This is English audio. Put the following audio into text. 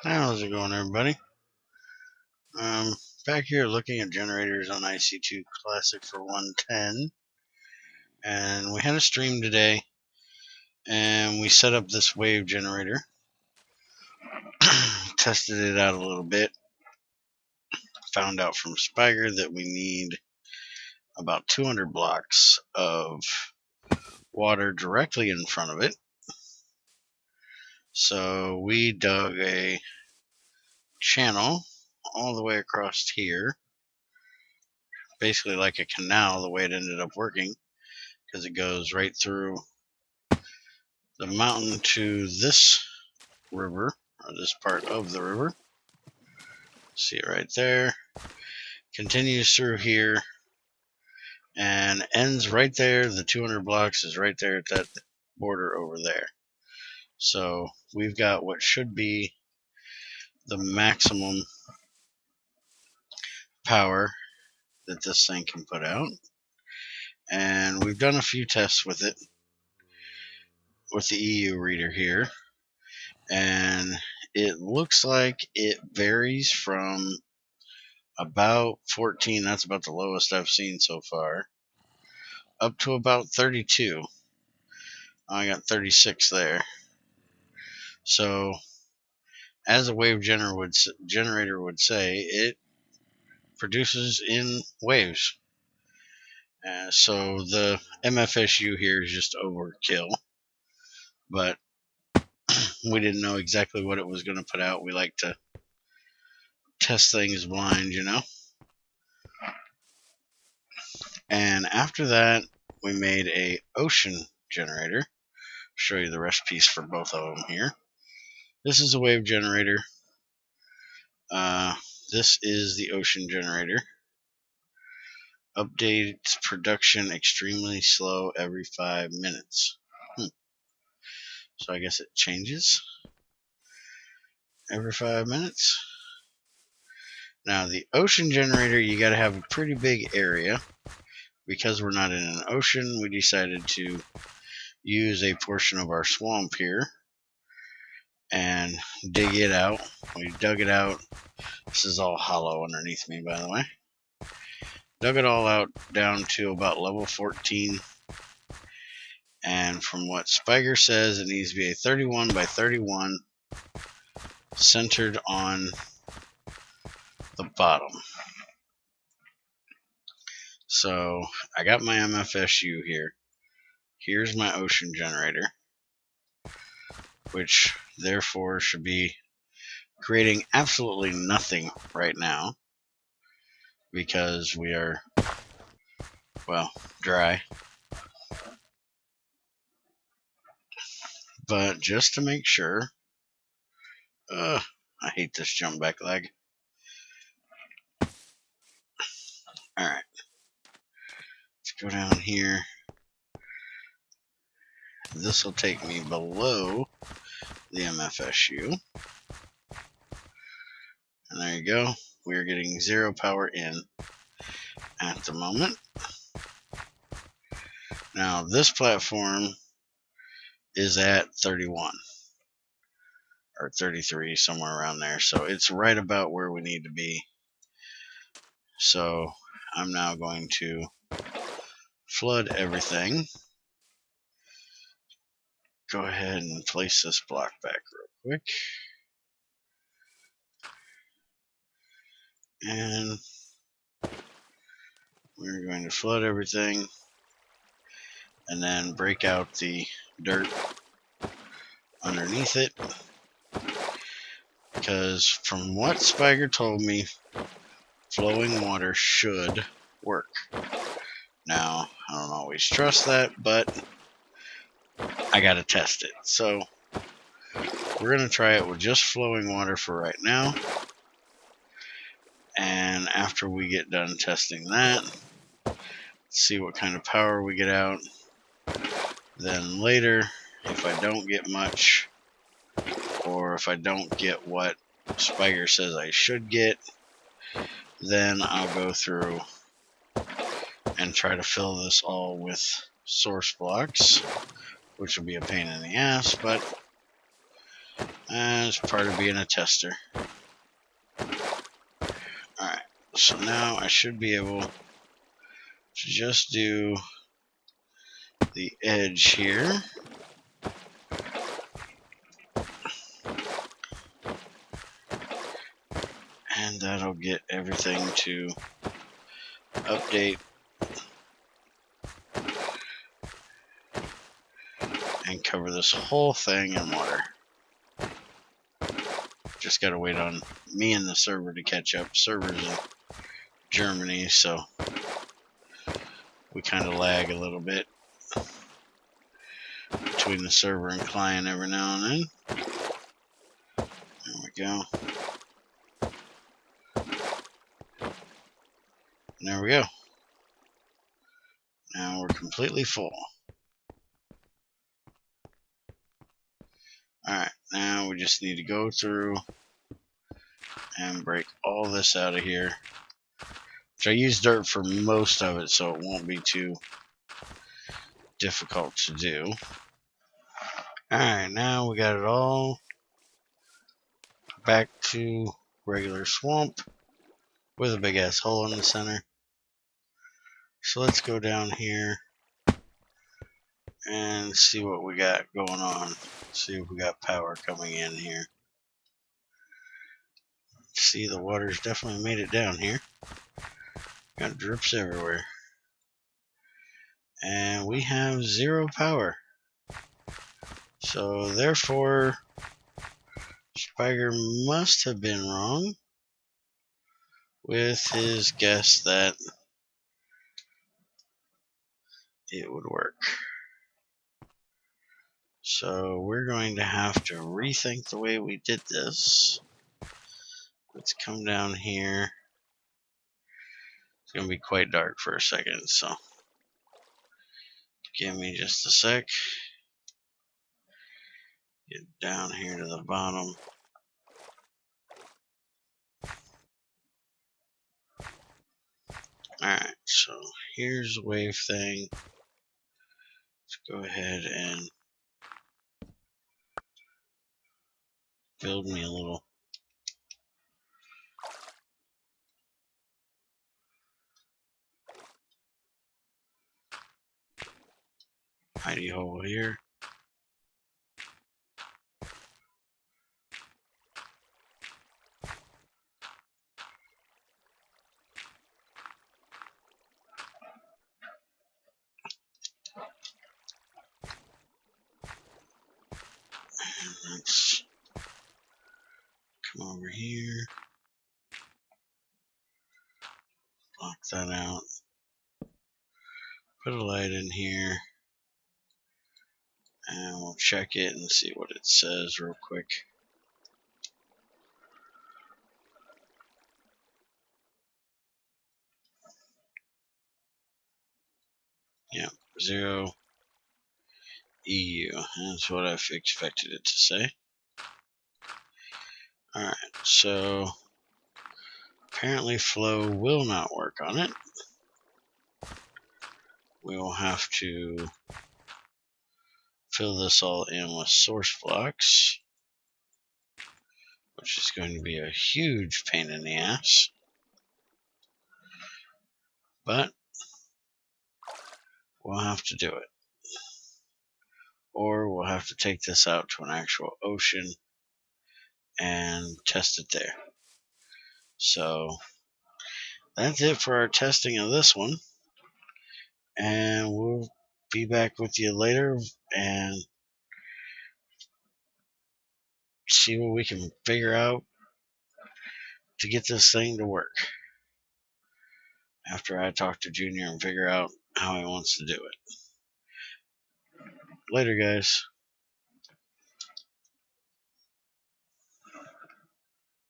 How's it going, everybody? Back here looking at generators on IC2 Classic for 110, and we had a stream today, and we set up this wave generator, tested it out a little bit, found out from Speiger that we need about 200 blocks of water directly in front of it. So we dug a channel all the way across here, basically like a canal the way it ended up working, because it goes right through the mountain to this river, or this part of the river. See it right there. Continues through here and ends right there. The 200 blocks is right there at that border over there. So we've got what should be the maximum power that this thing can put out. And we've done a few tests with it, with the EU reader here. And it looks like it varies from about 14, that's about the lowest I've seen so far, up to about 32. I got 36 there. So, as a wave generator would say, it produces in waves. So the MFSU here is just overkill, but we didn't know exactly what it was going to put out. We like to test things blind, you know. And after that, we made a ocean generator. Show you the recipes for both of them here. This is a wave generator. This is the ocean generator. Updates production extremely slow every 5 minutes. So I guess it changes every 5 minutes. Now the ocean generator, you got to have a pretty big area. Because we're not in an ocean, we decided to use a portion of our swamp here and dig it out. We dug it out. This is all hollow underneath me, by the way. Dug it all out down to about level 14. And from what Speiger says, it needs to be a 31 by 31 centered on the bottom. So I got my MFSU here. Here's my ocean generator, which therefore should be creating absolutely nothing right now because we are, well, dry. But just to make sure, I hate this jump back lag. Alright, let's go down here. This will take me below the MFSU. And there you go. We are getting 0 power in at the moment. Now this platform is at 31 or 33, somewhere around there. So it's right about where we need to be. So I'm now going to flood everything. Go ahead and place this block back real quick. And we're going to flood everything and then break out the dirt underneath it. Because from what Speiger told me, flowing water should work. Now, I don't always trust that, but I gotta test it. So we're gonna try it with just flowing water for right now. And after we get done testing that, see what kind of power we get out. Then later, if I don't get much, or if I don't get what Speiger says I should get, then I'll go through and try to fill this all with source blocks, which will be a pain in the ass, but as part of being a tester. Alright, so now I should be able to just do the edge here. And that'll get everything to update and cover this whole thing in water. Just gotta wait on me and the server to catch up. Server's in Germany, so we kind of lag a little bit between the server and client every now and then. There we go. And there we go. Now we're completely full. Alright, now we just need to go through and break all this out of here. Which I use dirt for most of it, so it won't be too difficult to do. Alright, now we got it all back to regular swamp with a big ass hole in the center. So let's go down here and see what we got going on. See if we got power coming in here. See, the water's definitely made it down here. Got drips everywhere. And we have 0 power. So therefore, Speiger must have been wrong with his guess that it would work. So we're going to have to rethink the way we did this. Let's come down here. It's going to be quite dark for a second, so give me just a sec. Get down here to the bottom. Alright, so here's the wave thing. Let's go ahead and build me a little hidey hole here. And let's come over here. Block that out. Put a light in here. And we'll check it and see what it says real quick. Yep, 0 EU. That's what I expected it to say. Alright, so apparently flow will not work on it. We will have to fill this all in with source blocks, which is going to be a huge pain in the ass. But we'll have to do it. Or we'll have to take this out to an actual ocean and test it there. So that's it for our testing of this one. And we'll be back with you later and see what we can figure out to get this thing to work. After I talk to Junior and figure out how he wants to do it. Later, guys.